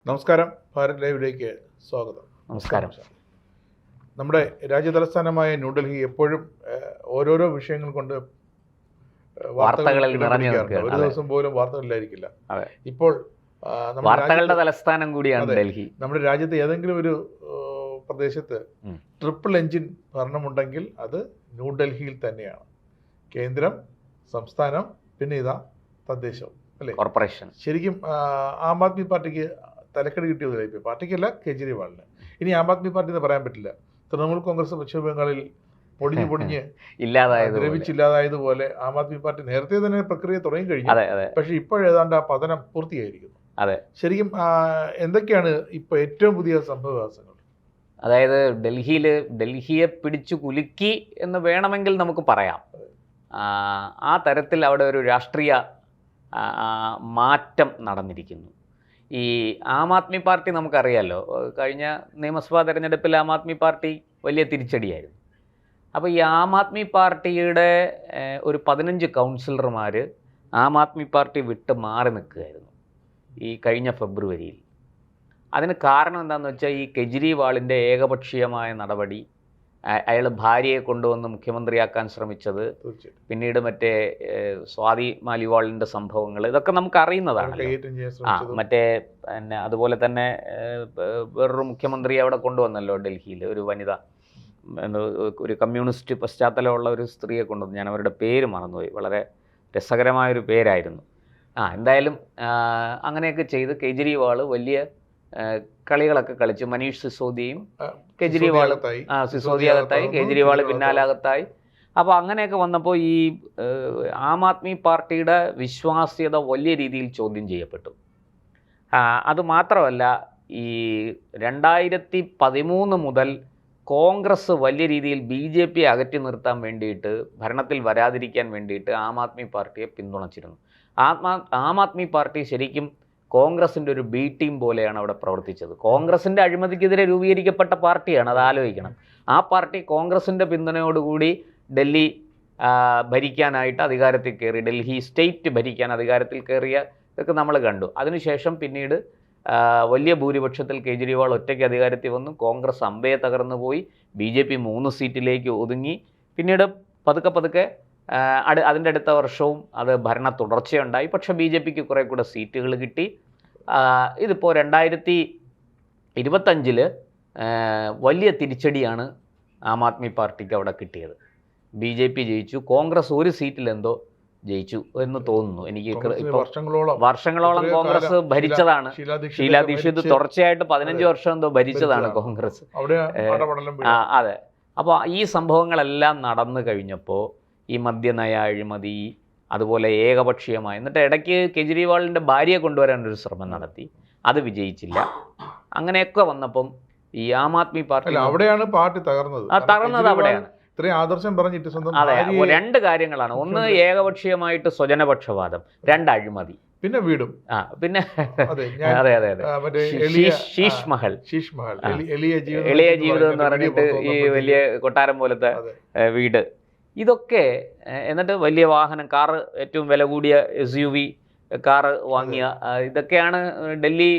നമസ്കാരം. ഭാരത് ലൈവിലേക്ക് സ്വാഗതം. നമസ്കാരം. നമ്മുടെ രാജ്യതലസ്ഥാനമായ ന്യൂഡൽഹി എപ്പോഴും ഓരോരോ വിഷയങ്ങൾ കൊണ്ട് വാർത്തകളിൽ നിറഞ്ഞു ഒരു ദിവസം പോലും വാർത്തകളിലായിരിക്കില്ല. ഇപ്പോൾ വാർത്തകളുടെ തലസ്ഥാനം കൂടിയാണ് ഡൽഹി. നമ്മുടെ രാജ്യത്ത് ഏതെങ്കിലും ഒരു പ്രദേശത്ത് ട്രിപ്പിൾ എഞ്ചിൻ ഭരണമുണ്ടെങ്കിൽ അത് ന്യൂഡൽഹിയിൽ തന്നെയാണ്. കേന്ദ്രം, സംസ്ഥാനം, പിന്നെ ഇതാ തദ്ദേശം, അല്ലേ, കോർപ്പറേഷൻ. ശരിക്കും ആം ആദ്മി പാർട്ടിക്ക് തലക്കടി കിട്ടിയതില്ല. ഇപ്പോൾ പാർട്ടിക്കല്ല, കേജ്രിവാളിന്. ഇനി ആം ആദ്മി പാർട്ടി എന്ന് പറയാൻ പറ്റില്ല. തൃണമൂൽ കോൺഗ്രസ് പശ്ചിമ ബംഗാളിൽ പൊടിഞ്ഞ് ദ്രവിച്ചില്ലാതായതുപോലെ ആം ആദ്മി പാർട്ടി നേരത്തെ തന്നെ പ്രക്രിയ തുടങ്ങി കഴിഞ്ഞു. പക്ഷെ ഇപ്പോഴേതാണ്ട് ആ പതനം പൂർത്തിയായിരിക്കുന്നു. ശരിക്കും എന്തൊക്കെയാണ് ഇപ്പോൾ ഏറ്റവും പുതിയ സംഭവവികാസങ്ങൾ? അതായത് ഡൽഹിയെ പിടിച്ചു കുലുക്കി എന്ന് വേണമെങ്കിൽ നമുക്ക് പറയാം. ആ തരത്തിൽ അവിടെ ഒരു രാഷ്ട്രീയ മാറ്റം നടന്നിരിക്കുന്നു. ഈ ആം ആദ്മി പാർട്ടി നമുക്കറിയാമല്ലോ, കഴിഞ്ഞ നിയമസഭാ തെരഞ്ഞെടുപ്പിൽ ആം ആദ്മി പാർട്ടി വലിയ തിരിച്ചടിയായിരുന്നു. അപ്പോൾ ഈ ആം ആദ്മി പാർട്ടിയുടെ ഒരു 15 കൗൺസിലർമാർ ആം ആദ്മി പാർട്ടി വിട്ട് മാറി നിൽക്കുകയായിരുന്നു ഈ കഴിഞ്ഞ ഫെബ്രുവരിയിൽ. അതിന് കാരണം എന്താണെന്ന് വെച്ചാൽ ഈ കെജ്രിവാളിൻ്റെ ഏകപക്ഷീയമായ നടപടി, അയാൾ ഭാര്യയെ കൊണ്ടുവന്ന് മുഖ്യമന്ത്രിയാക്കാൻ ശ്രമിച്ചത്, പിന്നീട് മറ്റേ സ്വാതി മാലിവാളിൻ്റെ സംഭവങ്ങൾ, ഇതൊക്കെ നമുക്ക് അറിയുന്നതാണ്. മറ്റേ പിന്നെ അതുപോലെ തന്നെ വേറൊരു മുഖ്യമന്ത്രി അവിടെ കൊണ്ടുവന്നല്ലോ ഡൽഹിയിൽ, ഒരു വനിത, ഒരു കമ്മ്യൂണിസ്റ്റ് പശ്ചാത്തലമുള്ള ഒരു സ്ത്രീയെ കൊണ്ടുവന്നു. ഞാൻ അവരുടെ പേര് മറന്നുപോയി. വളരെ രസകരമായൊരു പേരായിരുന്നു. എന്തായാലും അങ്ങനെയൊക്കെ ചെയ്ത് കെജ്രിവാൾ വലിയ കളികളൊക്കെ കളിച്ചു. മനീഷ് സിസോദിയയും കെജ്രിവാൾ സിസോദിയകത്തായി, കെജ്രിവാൾ പിന്നാലാകത്തായി. അപ്പോൾ അങ്ങനെയൊക്കെ വന്നപ്പോൾ ഈ ആം ആദ്മി പാർട്ടിയുടെ വിശ്വാസ്യത വലിയ രീതിയിൽ ചോദ്യം ചെയ്യപ്പെട്ടു. അതുമാത്രമല്ല, ഈ 2013 മുതൽ കോൺഗ്രസ് വലിയ രീതിയിൽ BJP അകറ്റി നിർത്താൻ വേണ്ടിയിട്ട്, ഭരണത്തിൽ വരാതിരിക്കാൻ വേണ്ടിയിട്ട് ആം ആദ്മി പാർട്ടിയെ പിന്തുണച്ചിരുന്നു. ആം ആദ്മി പാർട്ടി ശരിക്കും കോൺഗ്രസിൻ്റെ ഒരു ബി ടീം പോലെയാണ് അവിടെ പ്രവർത്തിച്ചത്. കോൺഗ്രസിൻ്റെ അഴിമതിക്കെതിരെ രൂപീകരിക്കപ്പെട്ട പാർട്ടിയാണ്, അത് ആലോചിക്കണം. ആ പാർട്ടി കോൺഗ്രസിൻ്റെ പിന്തുണയോടുകൂടി ഡൽഹി ഭരിക്കാനായിട്ട് അധികാരത്തിൽ കയറി, ഡൽഹി സ്റ്റേറ്റ് ഭരിക്കാൻ അധികാരത്തിൽ കയറിയ ഇതൊക്കെ നമ്മൾ കണ്ടു. അതിനുശേഷം പിന്നീട് വലിയ ഭൂരിപക്ഷത്തിൽ കെജ്രിവാൾ ഒറ്റയ്ക്ക് അധികാരത്തിൽ വന്നു. കോൺഗ്രസ് അമ്പയെ തകർന്നു പോയി. BJP 3 സീറ്റിലേക്ക് ഒതുങ്ങി. പിന്നീട് പതുക്കെ അതിൻ്റെ അടുത്ത വർഷവും അത് ഭരണ തുടർച്ചയുണ്ടായി. പക്ഷേ BJPക്ക് കുറേ കൂടെ സീറ്റുകൾ കിട്ടി. ഇതിപ്പോൾ 2025 വലിയ തിരിച്ചടിയാണ് ആം ആദ്മി പാർട്ടിക്ക് അവിടെ കിട്ടിയത്. BJP ജയിച്ചു, കോൺഗ്രസ് ഒരു സീറ്റിലെന്തോ ജയിച്ചു എന്ന് തോന്നുന്നു എനിക്ക്. ഇപ്പോൾ വർഷങ്ങളോളം കോൺഗ്രസ് ഭരിച്ചതാണ്. ഷീലാ ദീക്ഷിത് തുടർച്ചയായിട്ട് 15 വർഷം എന്തോ ഭരിച്ചതാണ് കോൺഗ്രസ്. അതെ. അപ്പോൾ ഈ സംഭവങ്ങളെല്ലാം നടന്നു കഴിഞ്ഞപ്പോൾ ഈ മദ്യനയ അഴിമതി, അതുപോലെ ഏകപക്ഷീയമായി, എന്നിട്ട് ഇടയ്ക്ക് കെജ്രിവാളിൻ്റെ ഭാര്യയെ കൊണ്ടുവരാനൊരു ശ്രമം നടത്തി, അത് വിജയിച്ചില്ല. അങ്ങനെയൊക്കെ വന്നപ്പം ഈ ആം ആദ്മി പാർട്ടി അവിടെയാണ് പാർട്ടി തകർന്നത്. അവിടെയാണ്. ആദർശം പറഞ്ഞിട്ട് അതെ, 2 കാര്യങ്ങളാണ്. ഒന്ന് ഏകപക്ഷീയമായിട്ട് സ്വജനപക്ഷപാതം, 2 അഴിമതി, പിന്നെ വീടും, പിന്നെ അതെ ശീഷ് മഹൽ, എളിയ ജീവിതം എന്ന് പറഞ്ഞിട്ട് ഈ വലിയ കൊട്ടാരം പോലത്തെ വീട്, ഇതൊക്കെ. എന്നിട്ട് വലിയ വാഹനം, കാറ്, ഏറ്റവും വില കൂടിയ SUV കാറ് വാങ്ങിയ, ഇതൊക്കെയാണ് ഡൽഹി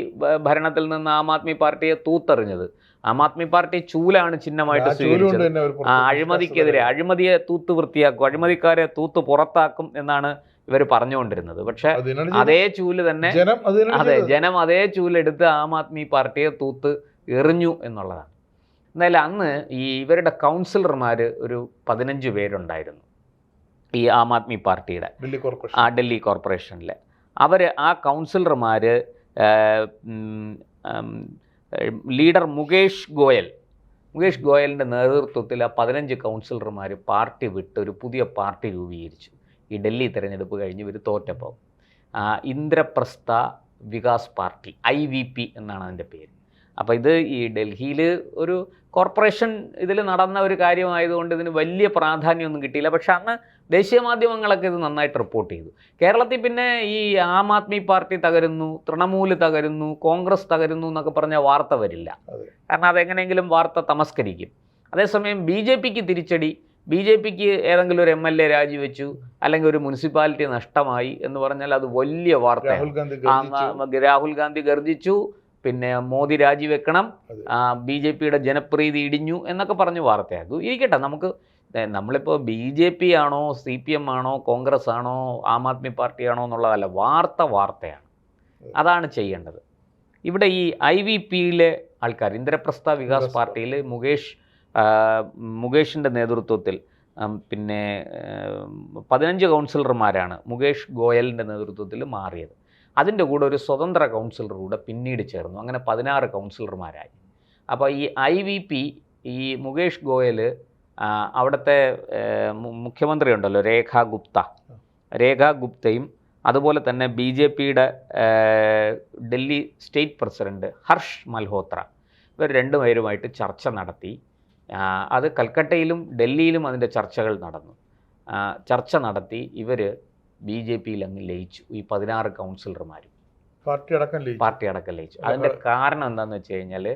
ഭരണത്തിൽ നിന്ന് ആം ആദ്മി പാർട്ടിയെ തൂത്തെറിഞ്ഞത്. ആം ആദ്മി പാർട്ടി ചൂലാണ് ചിഹ്നമായിട്ട് സ്വീകരിച്ചത്. അഴിമതിക്കെതിരെ, അഴിമതിയെ തൂത്ത് വൃത്തിയാക്കും, അഴിമതിക്കാരെ തൂത്ത് പുറത്താക്കും എന്നാണ് ഇവർ പറഞ്ഞുകൊണ്ടിരുന്നത്. പക്ഷെ അതേ ചൂല് തന്നെ ജനം അതേ ചൂലെടുത്ത് ആം ആദ്മി പാർട്ടിയെ തൂത്ത് എറിഞ്ഞു എന്നുള്ളതാണ്. എന്നാലും അന്ന് ഈ ഇവരുടെ കൗൺസിലർമാർ ഒരു 15 പേരുണ്ടായിരുന്നു ഈ ആം ആദ്മി പാർട്ടിയുടെ ഡൽഹി കോർപ്പറേഷനിൽ. ആ കൗൺസിലർമാർ ലീഡർ മുകേഷ് ഗോയലിൻ്റെ നേതൃത്വത്തിൽ ആ 15 കൗൺസിലർമാർ പാർട്ടി വിട്ട് ഒരു പുതിയ പാർട്ടി രൂപീകരിച്ചു. ഈ ഡൽഹി തിരഞ്ഞെടുപ്പ് കഴിഞ്ഞ് ഇവർ തോറ്റപ്പോൾ ഇന്ദ്രപ്രസ്ഥ വികാസ് പാർട്ടി, IVP എന്നാണ് അതിൻ്റെ പേര്. അപ്പോൾ ഇത് ഈ ഡൽഹിയിൽ ഒരു കോർപ്പറേഷൻ ഇതിൽ നടന്ന ഒരു കാര്യമായതുകൊണ്ട് ഇതിന് വലിയ പ്രാധാന്യമൊന്നും കിട്ടിയില്ല. പക്ഷെ അന്ന് ദേശീയ മാധ്യമങ്ങളൊക്കെ ഇത് നന്നായിട്ട് റിപ്പോർട്ട് ചെയ്തു. കേരളത്തിൽ പിന്നെ ഈ ആം ആദ്മി പാർട്ടി തകരുന്നു, തൃണമൂല് തകരുന്നു, കോൺഗ്രസ് തകരുന്നു എന്നൊക്കെ പറഞ്ഞ വാർത്ത വരില്ല. കാരണം അതെങ്ങനെയെങ്കിലും വാർത്ത തമസ്കരിക്കും. അതേസമയം BJPക്ക് തിരിച്ചടി, BJPക്ക് ഏതെങ്കിലും ഒരു MLA രാജിവെച്ചു, അല്ലെങ്കിൽ ഒരു മുനിസിപ്പാലിറ്റി നഷ്ടമായി എന്ന് പറഞ്ഞാൽ അത് വലിയ വാർത്തയാണ്. രാഹുൽ ഗാന്ധി ഗർജിച്ചു, പിന്നെ മോദി രാജിവെക്കണം, ബി ജെ പിയുടെ ജനപ്രീതി ഇടിഞ്ഞു എന്നൊക്കെ പറഞ്ഞ് വാർത്തയാക്കും. ഇരിക്കട്ടെ, നമ്മളിപ്പോൾ ബി ജെ പി ആണോ സി പി എം ആണോ കോൺഗ്രസ് ആണോ ആം ആദ്മി പാർട്ടിയാണോ എന്നുള്ളതല്ല, വാർത്തയാണ്. അതാണ് ചെയ്യേണ്ടത്. ഇവിടെ ഈ IVPയിലെ ആൾക്കാർ, ഇന്ദ്രപ്രസ്ഥ വികാസ് പാർട്ടിയിൽ മുകേഷിൻ്റെ നേതൃത്വത്തിൽ പിന്നെ 15 കൗൺസിലർമാരാണ് മുകേഷ് ഗോയലിൻ്റെ നേതൃത്വത്തിൽ മാറിയത്. അതിൻ്റെ കൂടെ ഒരു സ്വതന്ത്ര കൗൺസിലർ കൂടെ പിന്നീട് ചേർന്നു. അങ്ങനെ 16 കൗൺസിലർമാരായി. അപ്പോൾ ഈ IVP, ഈ മുകേഷ് ഗോയൽ, അവിടുത്തെ മുഖ്യമന്ത്രി ഉണ്ടല്ലോ രേഖ ഗുപ്തയും അതുപോലെ തന്നെ BJPയുടെ ഡൽഹി സ്റ്റേറ്റ് പ്രസിഡന്റ് ഹർഷ് മൽഹോത്ര, ഇവർ രണ്ടുപേരുമായിട്ട് ചർച്ച നടത്തി. അത് കൽക്കട്ടയിലും ഡൽഹിയിലും അതിൻ്റെ ചർച്ചകൾ നടന്നു. ചർച്ച നടത്തി ഇവർ BJPയിൽ അങ്ങ് ലയിച്ചു. ഈ 16 കൗൺസിലർമാരും പാർട്ടി അടക്കം ലയിച്ചു. അതിൻ്റെ കാരണം എന്താണെന്ന് വെച്ച് കഴിഞ്ഞാൽ,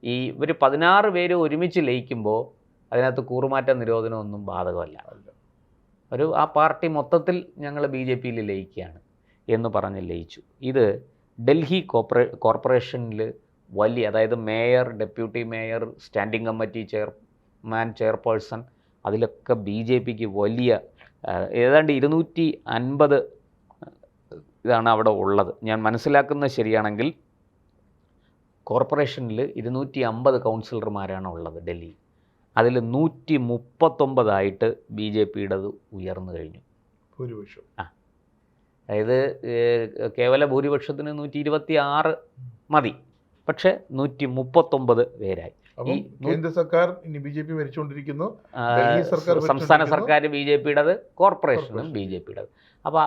ഇവർ 16 പേര് ഒരുമിച്ച് ലയിക്കുമ്പോൾ അതിനകത്ത് കൂറുമാറ്റ നിരോധനമൊന്നും ബാധകമല്ല. ആ പാർട്ടി മൊത്തത്തിൽ ഞങ്ങൾ BJPയിൽ ലയിക്കുകയാണ് എന്ന് പറഞ്ഞ് ലയിച്ചു. ഇത് ഡൽഹി കോർപ്പറേഷനിൽ വലിയ, അതായത് mayor, deputy mayor, standing committee chairman, chairperson, അതിലൊക്കെ BJPക്ക് വലിയ ഏതാണ്ട് 250 ഇതാണ് അവിടെ ഉള്ളത്. ഞാൻ മനസ്സിലാക്കുന്നത് ശരിയാണെങ്കിൽ കോർപ്പറേഷനിൽ 250 കൗൺസിലർമാരാണ് ഉള്ളത് ഡൽഹി. അതിൽ 139 BJPയുടേത് ഉയർന്നു കഴിഞ്ഞു ഭൂരിപക്ഷം. അതായത് കേവല ഭൂരിപക്ഷത്തിന് 126 മതി, പക്ഷെ 139 പേരായി. കേന്ദ്ര സർക്കാർ ഇനി BJP ഭരിച്ചുകൊണ്ടിരിക്കുന്നു, സംസ്ഥാന സർക്കാർ BJPയുടേത്, കോർപ്പറേഷനും BJPയുടേത്. അപ്പോൾ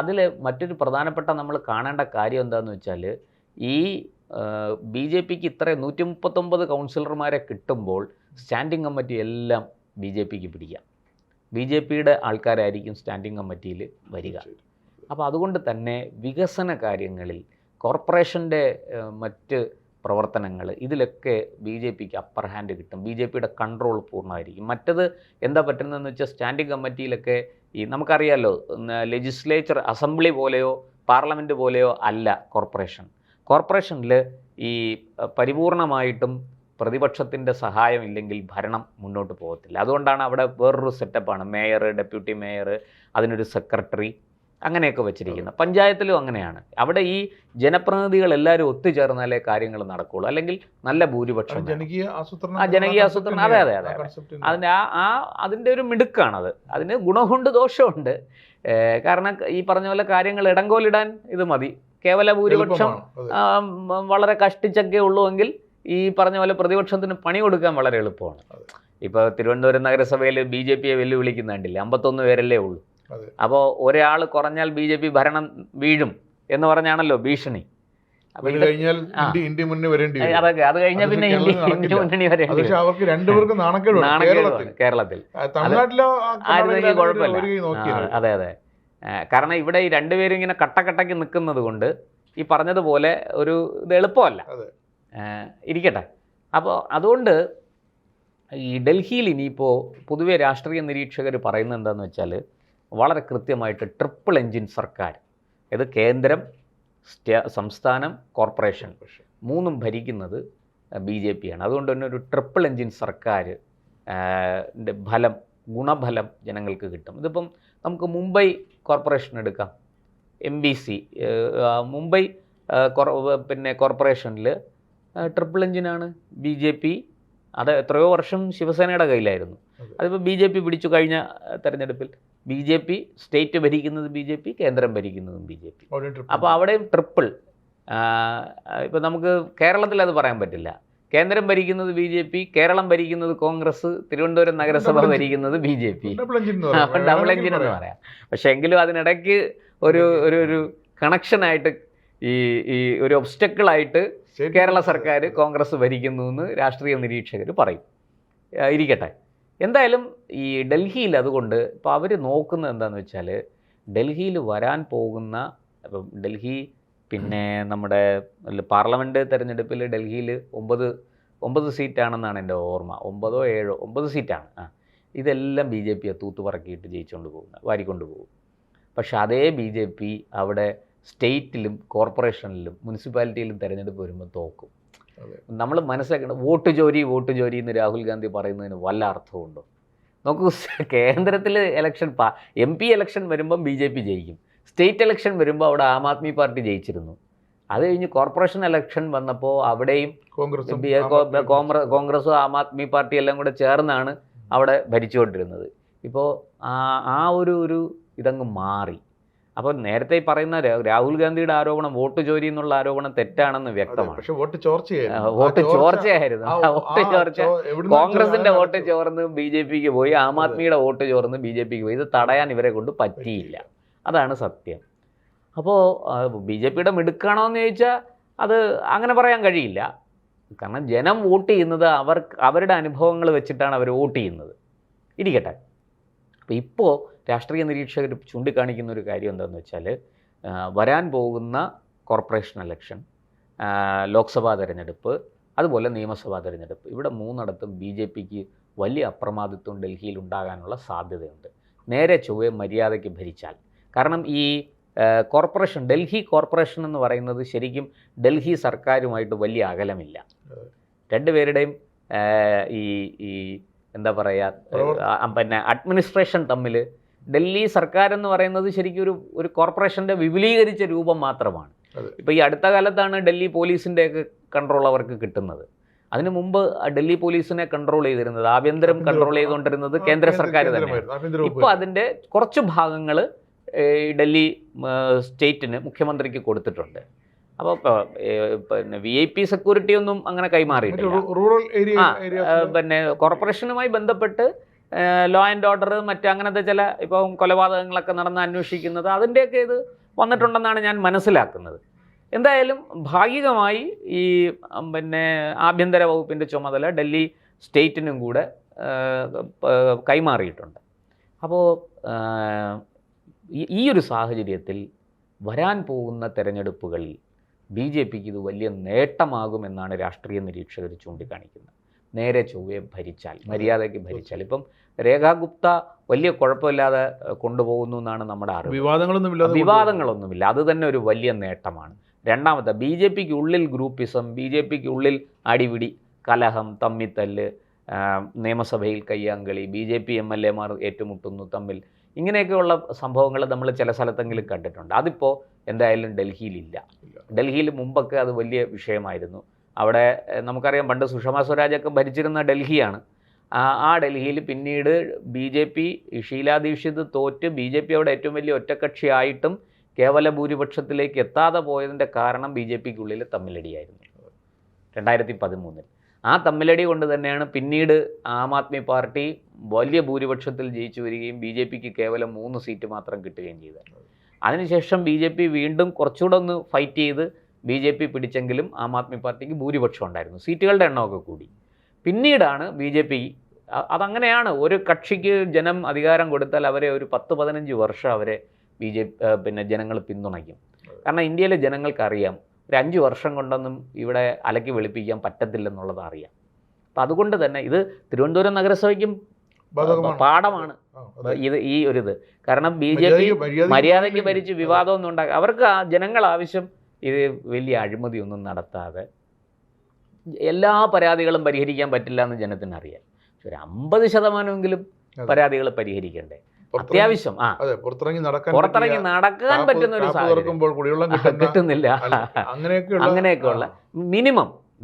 അതിൽ മറ്റൊരു പ്രധാനപ്പെട്ട നമ്മൾ കാണേണ്ട കാര്യം എന്താണെന്ന് വെച്ചാൽ, ഈ BJPക്ക് ഇത്ര 139 കൗൺസിലർമാരെ കിട്ടുമ്പോൾ സ്റ്റാൻഡിംഗ് കമ്മിറ്റി എല്ലാം BJPക്ക് പിടിക്കാം. BJPയുടെ ആൾക്കാരായിരിക്കും സ്റ്റാൻഡിംഗ് കമ്മിറ്റിയിൽ വരിക. അപ്പോൾ അതുകൊണ്ട് തന്നെ വികസന കാര്യങ്ങളിൽ, കോർപ്പറേഷൻ്റെ മറ്റ് പ്രവർത്തനങ്ങൾ, ഇതിലൊക്കെ BJPക്ക് അപ്പർ ഹാൻഡ് കിട്ടും. BJPയുടെ കൺട്രോൾ പൂർണ്ണമായിരിക്കും. മറ്റത് എന്താ പറ്റുന്നതെന്ന് വെച്ചാൽ, സ്റ്റാൻഡിംഗ് കമ്മിറ്റിയിലൊക്കെ നമുക്കറിയാമല്ലോ, ലെജിസ്ലേച്ചർ, അസംബ്ലി പോലെയോ പാർലമെൻറ്റ് പോലെയോ അല്ല കോർപ്പറേഷനിൽ ഈ പരിപൂർണമായിട്ടും പ്രതിപക്ഷത്തിൻ്റെ സഹായം ഇല്ലെങ്കിൽ ഭരണം മുന്നോട്ട് പോകത്തില്ല. അതുകൊണ്ടാണ് അവിടെ വേറൊരു സെറ്റപ്പാണ്, മേയർ, ഡെപ്യൂട്ടി മേയർ, അതിനൊരു സെക്രട്ടറി, അങ്ങനെയൊക്കെ വെച്ചിരിക്കുന്നത്. പഞ്ചായത്തിലും അങ്ങനെയാണ്. അവിടെ ഈ ജനപ്രതിനിധികൾ എല്ലാവരും ഒത്തുചേർന്നാലേ കാര്യങ്ങൾ നടക്കുകയുള്ളൂ, അല്ലെങ്കിൽ നല്ല ഭൂരിപക്ഷം. ജനകീയ ആസൂത്രണം, അതെ. അതിൻ്റെ അതിൻ്റെ ഒരു മിടുക്കാണത്. അതിന് ഗുണമുണ്ട് ദോഷമുണ്ട്. കാരണം ഈ പറഞ്ഞ പോലെ കാര്യങ്ങൾ ഇടങ്കോലിടാൻ ഇത് മതി. കേവല ഭൂരിപക്ഷം വളരെ കഷ്ടിച്ചൊക്കെ ഉള്ളുവെങ്കിൽ ഈ പറഞ്ഞ പോലെ പ്രതിപക്ഷത്തിന് പണി കൊടുക്കാൻ വളരെ എളുപ്പമാണ്. ഇപ്പോൾ തിരുവനന്തപുരം നഗരസഭയിൽ BJPയെ വെല്ലുവിളിക്കുന്ന കണ്ടില്ലേ, 51 പേരല്ലേ ഉള്ളൂ. അപ്പോൾ ഒരാൾ കുറഞ്ഞാൽ BJP ഭരണം വീഴും എന്ന് പറഞ്ഞാണല്ലോ ഭീഷണി. അത് കഴിഞ്ഞാൽ പിന്നെ ഇന്ത്യ മുന്നണി വരെ കേരളത്തിൽ ആയിരുന്നെങ്കിൽ കുഴപ്പമില്ല. അതെ. കാരണം ഇവിടെ ഈ രണ്ടുപേരും ഇങ്ങനെ കട്ടക്കട്ടയ്ക്ക് നിൽക്കുന്നത് കൊണ്ട് ഈ പറഞ്ഞതുപോലെ ഒരു ഇത് എളുപ്പമല്ല. ഇരിക്കട്ടെ. അപ്പോൾ അതുകൊണ്ട് ഈ ഡൽഹിയിൽ ഇനിയിപ്പോൾ പൊതുവെ രാഷ്ട്രീയ നിരീക്ഷകർ പറയുന്നത് എന്താണെന്ന് വെച്ചാൽ, വളരെ കൃത്യമായിട്ട് ട്രിപ്പിൾ എഞ്ചിൻ സർക്കാർ, ഇത് കേന്ദ്രം, സംസ്ഥാനം, കോർപ്പറേഷൻ മൂന്നും ഭരിക്കുന്നത് BJPയാണ്. അതുകൊണ്ട് തന്നെ ഒരു ട്രിപ്പിൾ എഞ്ചിൻ സർക്കാർ ഗുണഫലം ജനങ്ങൾക്ക് കിട്ടും. ഇതിപ്പം നമുക്ക് മുംബൈ കോർപ്പറേഷൻ എടുക്കാം. MBC മുംബൈ പിന്നെ കോർപ്പറേഷനിൽ ട്രിപ്പിൾ എഞ്ചിനാണ് BJP. അത് എത്രയോ വർഷം ശിവസേനയുടെ കയ്യിലായിരുന്നു. അതിപ്പോൾ BJP പിടിച്ചു കഴിഞ്ഞ തെരഞ്ഞെടുപ്പിൽ. BJP സ്റ്റേറ്റ് ഭരിക്കുന്നത് BJP, കേന്ദ്രം ഭരിക്കുന്നതും BJP. അപ്പോൾ അവിടെയും ട്രിപ്പിൾ. ഇപ്പോൾ നമുക്ക് കേരളത്തിൽ അത് പറയാൻ പറ്റില്ല. കേന്ദ്രം ഭരിക്കുന്നത് BJP, കേരളം ഭരിക്കുന്നത് കോൺഗ്രസ്, തിരുവനന്തപുരം നഗരസഭ ഭരിക്കുന്നത് BJP. ഡബിൾ എഞ്ചിൻ എന്ന് പറയാം. പക്ഷേ എങ്കിലും അതിനിടയ്ക്ക് ഒരു കണക്ഷനായിട്ട് ഈ ഒരു ഒബ്സ്റ്റക്കിളായിട്ട് കേരള സർക്കാർ, കോൺഗ്രസ് ഭരിക്കുന്നു എന്ന് രാഷ്ട്രീയ നിരീക്ഷകർ പറയും. ഇരിക്കട്ടെ. എന്തായാലും ഈ ഡൽഹിയിൽ അതുകൊണ്ട് ഇപ്പോൾ അവർ നോക്കുന്നത് എന്താണെന്ന് വെച്ചാൽ, ഡൽഹിയിൽ വരാൻ പോകുന്ന, ഇപ്പം ഡൽഹി പിന്നെ നമ്മുടെ പാർലമെൻറ്റ് തെരഞ്ഞെടുപ്പിൽ ഡൽഹിയിൽ 9 സീറ്റാണെന്നാണ് എൻ്റെ ഓർമ്മ. 9 or 9 സീറ്റാണ്. ഇതെല്ലാം BJP തൂത്തുപറക്കിയിട്ട് ജയിച്ചുകൊണ്ട് പോകുന്നത്, വാരിക്കൊണ്ട് പോകും. പക്ഷെ അതേ BJP അവിടെ സ്റ്റേറ്റിലും കോർപ്പറേഷനിലും മുനിസിപ്പാലിറ്റിയിലും തിരഞ്ഞെടുപ്പ് വരുമ്പോൾ തോക്കും. നമ്മൾ മനസ്സിലാക്കണം, വോട്ട് ചോരി എന്ന് രാഹുൽ ഗാന്ധി പറയുന്നതിന് വല്ല അർത്ഥമുണ്ടോ? നോക്കൂ, കേന്ദ്രത്തിൽ ഇലക്ഷൻ MP ഇലക്ഷൻ വരുമ്പം BJP ജയിക്കും, സ്റ്റേറ്റ് ഇലക്ഷൻ വരുമ്പോൾ അവിടെ ആം ആദ്മി പാർട്ടി ജയിച്ചിരുന്നു. അത് കഴിഞ്ഞ് കോർപ്പറേഷൻ ഇലക്ഷൻ വന്നപ്പോൾ അവിടെയും കോൺഗ്രസും ആം ആദ്മി പാർട്ടി എല്ലാം കൂടെ ചേർന്നാണ് അവിടെ ഭരിച്ചുകൊണ്ടിരുന്നത്. ഇപ്പോൾ ആ ഒരു ഇതങ്ങ് മാറി. അപ്പോൾ നേരത്തെ പറയുന്ന രാഹുൽ ഗാന്ധിയുടെ ആരോപണം വോട്ട് ചോരി എന്നുള്ള ആരോപണം തെറ്റാണെന്ന് വ്യക്തമാണ്. വോട്ട് ചോർച്ചയായിരുന്നു. വോട്ട് ചോർച്ച കോൺഗ്രസിന്റെ വോട്ട് ചോർന്ന് BJPക്ക് പോയി, ആം ആദ്മിയുടെ വോട്ട് ചോർന്ന് BJPക്ക് പോയി. ഇത് തടയാൻ ഇവരെ കൊണ്ട് പറ്റിയില്ല, അതാണ് സത്യം. അപ്പോൾ BJPയുടെ മിടുക്കാണോ എന്ന് ചോദിച്ചാൽ അത് അങ്ങനെ പറയാൻ കഴിയില്ല. കാരണം ജനം വോട്ട് ചെയ്യുന്നത് അവരുടെ അനുഭവങ്ങൾ വെച്ചിട്ടാണ് അവർ വോട്ട് ചെയ്യുന്നത്. ഇരിക്കട്ടെ. അപ്പോൾ ഇപ്പോൾ രാഷ്ട്രീയ നിരീക്ഷകർ ചൂണ്ടിക്കാണിക്കുന്ന ഒരു കാര്യം എന്താണെന്ന് വെച്ചാൽ, വരാൻ പോകുന്ന കോർപ്പറേഷൻ ഇലക്ഷൻ, ലോക്സഭാ തെരഞ്ഞെടുപ്പ്, അതുപോലെ നിയമസഭാ തെരഞ്ഞെടുപ്പ്, ഇവിടെ മൂന്നിടത്തും BJPക്ക് വലിയ അപ്രമാദിത്വം ഡൽഹിയിൽ ഉണ്ടാകാനുള്ള സാധ്യതയുണ്ട്, നേരെ ചൊവ്വേ മര്യാദയ്ക്ക് ഭരിച്ചാൽ. കാരണം ഈ ഡൽഹി കോർപ്പറേഷൻ എന്ന് പറയുന്നത് ശരിക്കും ഡൽഹി സർക്കാരുമായിട്ട് വലിയ അകലമില്ല. രണ്ടുപേരുടെയും ഈ എന്താ പറയുക, പിന്നെ അഡ്മിനിസ്ട്രേഷൻ തമ്മിൽ ഡൽഹി സർക്കാർ എന്ന് പറയുന്നത് ശരിക്കും ഒരു കോർപ്പറേഷൻ്റെ വിപുലീകരിച്ച രൂപം മാത്രമാണ്. ഇപ്പോൾ ഈ അടുത്ത കാലത്താണ് ഡൽഹി പോലീസിൻ്റെയൊക്കെ കൺട്രോൾ അവർക്ക് കിട്ടുന്നത്. അതിനു മുമ്പ് ഡൽഹി പോലീസിനെ കൺട്രോൾ ചെയ്തിരുന്നത്, ആഭ്യന്തരം കൺട്രോൾ ചെയ്തുകൊണ്ടിരുന്നത് കേന്ദ്ര സർക്കാർ തന്നെയാണ്. ഇപ്പോൾ അതിൻ്റെ കുറച്ച് ഭാഗങ്ങൾ ഡൽഹി സ്റ്റേറ്റിന് മുഖ്യമന്ത്രിക്ക് കൊടുത്തിട്ടുണ്ട്. അപ്പോൾ പിന്നെ VIP സെക്യൂരിറ്റി ഒന്നും അങ്ങനെ കൈമാറിയിട്ടില്ല. പിന്നെ കോർപ്പറേഷനുമായി ബന്ധപ്പെട്ട് ലോ ആൻഡ് ഓർഡർ അങ്ങനത്തെ ചില ഇപ്പം കൊലപാതകങ്ങളൊക്കെ നടന്ന് അന്വേഷിക്കുന്നത് അതിൻ്റെയൊക്കെ ഇത് വന്നിട്ടുണ്ടെന്നാണ് ഞാൻ മനസ്സിലാക്കുന്നത്. എന്തായാലും ഭാഗികമായി ഈ പിന്നെ ആഭ്യന്തര വകുപ്പിൻ്റെ ചുമതല ഡൽഹി സ്റ്റേറ്റിനും കൂടെ കൈമാറിയിട്ടുണ്ട്. അപ്പോൾ ഈ ഒരു സാഹചര്യത്തിൽ വരാൻ പോകുന്ന തെരഞ്ഞെടുപ്പുകളിൽ BJPക്ക് ഇത് വലിയ നേട്ടമാകുമെന്നാണ് രാഷ്ട്രീയ നിരീക്ഷകർ ചൂണ്ടിക്കാണിക്കുന്നത്. നേരെ ചൊവ്വേ ഭരിച്ചാൽ, മര്യാദയ്ക്ക് ഭരിച്ചാൽ. ഇപ്പം രേഖാ ഗുപ്ത വലിയ കുഴപ്പമില്ലാതെ കൊണ്ടുപോകുന്നു എന്നാണ് നമ്മുടെ അറിവ്. വിവാദങ്ങളൊന്നുമില്ല, അത് തന്നെ ഒരു വലിയ നേട്ടമാണ്. രണ്ടാമത്തെ, BJPക്ക് ഉള്ളിൽ ഗ്രൂപ്പിസം, BJPക്ക് ഉള്ളിൽ അടിപിടി, കലഹം, തമ്മിത്തല്ല്, നിയമസഭയിൽ കയ്യാങ്കളി, BJP MLA മാർ ഏറ്റുമുട്ടുന്നു തമ്മിൽ, ഇങ്ങനെയൊക്കെയുള്ള സംഭവങ്ങൾ നമ്മൾ ചില സ്ഥലത്തെങ്കിലും കണ്ടിട്ടുണ്ട്. അതിപ്പോൾ എന്തായാലും ഡൽഹിയിലില്ല. ഡൽഹിയിൽ മുമ്പൊക്കെ അത് വലിയ വിഷയമായിരുന്നു. അവിടെ നമുക്കറിയാം, പണ്ട് സുഷമ സ്വരാജൊക്കെ ഭരിച്ചിരുന്ന ഡൽഹിയാണ്. ആ ഡൽഹിയിൽ പിന്നീട് BJP ഷീലാ ദീക്ഷിത് തോറ്റ് BJP അവിടെ ഏറ്റവും വലിയ ഒറ്റക്കക്ഷിയായിട്ടും കേവല ഭൂരിപക്ഷത്തിലേക്ക് എത്താതെ പോയതിൻ്റെ കാരണം BJPക്കുള്ളിൽ തമ്മിലടിയായിരുന്നു 2013. ആ തമ്മിലടി കൊണ്ട് തന്നെയാണ് പിന്നീട് ആം ആദ്മി പാർട്ടി വലിയ ഭൂരിപക്ഷത്തിൽ ജയിച്ചു വരികയും BJPക്ക് കേവലം 3 സീറ്റ് മാത്രം കിട്ടുകയും ചെയ്തത്. അതിനുശേഷം BJP വീണ്ടും കുറച്ചുകൂടെ ഒന്ന് ഫൈറ്റ് ചെയ്ത് BJP പിടിച്ചെങ്കിലും ആം ആദ്മി പാർട്ടിക്ക് ഭൂരിപക്ഷം ഉണ്ടായിരുന്നു, സീറ്റുകളുടെ എണ്ണമൊക്കെ കൂടി. പിന്നീടാണ് BJP, അതങ്ങനെയാണ്, ഒരു കക്ഷിക്ക് ജനം അധികാരം കൊടുത്താൽ അവരെ ഒരു 10-15 വർഷം അവരെ പിന്നെ ജനങ്ങൾ പിന്തുണയ്ക്കും. കാരണം ഇന്ത്യയിലെ ജനങ്ങൾക്കറിയാം, ഒരു 5 വർഷം കൊണ്ടൊന്നും ഇവിടെ അലക്കി വെളുപ്പിക്കാൻ പറ്റത്തില്ലെന്നുള്ളത് അറിയാം. അപ്പം അതുകൊണ്ട് തന്നെ ഇത് തിരുവനന്തപുരം നഗരസഭയ്ക്കും പാഠമാണ് ഈ ഒരിത്. കാരണം BJP മര്യാദയ്ക്ക് ഭരിച്ച് വിവാദമൊന്നും ഉണ്ടാക്കുക, അവർക്ക് ജനങ്ങൾ ആവശ്യം ഇത് വലിയ അഴിമതിയൊന്നും നടത്താതെ എല്ലാ പരാതികളും പരിഹരിക്കാൻ പറ്റില്ല എന്ന് ജനത്തിനറിയാം. പക്ഷെ ഒരു 50% പരാതികൾ പരിഹരിക്കണ്ടേ, അത്യാവശ്യം പുറത്തിറങ്ങി നടക്കാൻ പറ്റുന്ന ഒരു സാഹചര്യം കിട്ടുന്നില്ല. അങ്ങനെയൊക്കെയുള്ള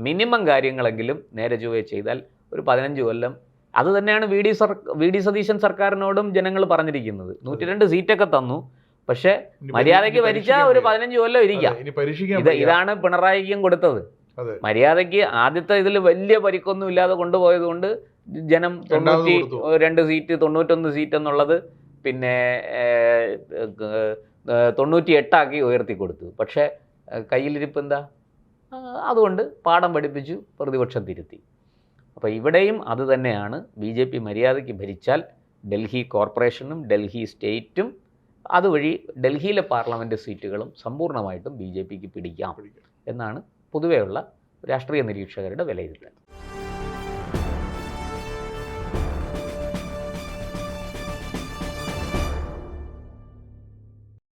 മിനിമം കാര്യങ്ങളെങ്കിലും നേരെ ചൊവ്വേ ചെയ്താൽ ഒരു 15 കൊല്ലം. അത് തന്നെയാണ് VD സതീശൻ സർക്കാരിനോടും ജനങ്ങൾ പറഞ്ഞിരിക്കുന്നത്. 102 സീറ്റൊക്കെ തന്നു, പക്ഷെ മര്യാദയ്ക്ക് ഭരിച്ചാൽ ഒരു 15 കൊല്ലം ഇരിക്കാം. ഇതാണ് പിണറായിക്കും കൊടുത്തത്. മര്യാദയ്ക്ക് ആദ്യത്തെ ഇതിൽ വലിയ പരിക്കൊന്നും ഇല്ലാതെ കൊണ്ടുപോയത് കൊണ്ട് ജനം 92 സീറ്റ് 91 സീറ്റ് എന്നുള്ളത് പിന്നെ 98 ഉയർത്തി കൊടുത്തു. പക്ഷേ കയ്യിലിരിപ്പ് എന്താ? അതുകൊണ്ട് പാഠം പഠിപ്പിച്ചു, പ്രതിപക്ഷം തിരുത്തി. അപ്പോൾ ഇവിടെയും അത് തന്നെയാണ്. BJP മര്യാദയ്ക്ക് ഭരിച്ചാൽ ഡൽഹി കോർപ്പറേഷനും ഡൽഹി സ്റ്റേറ്റും അതുവഴി ഡൽഹിയിലെ പാർലമെൻറ്റ് സീറ്റുകളും സമ്പൂർണ്ണമായിട്ടും BJPക്ക് പിടിക്കാം എന്നാണ് പൊതുവെയുള്ള രാഷ്ട്രീയ നിരീക്ഷകരുടെ വിലയിരുത്തൽ.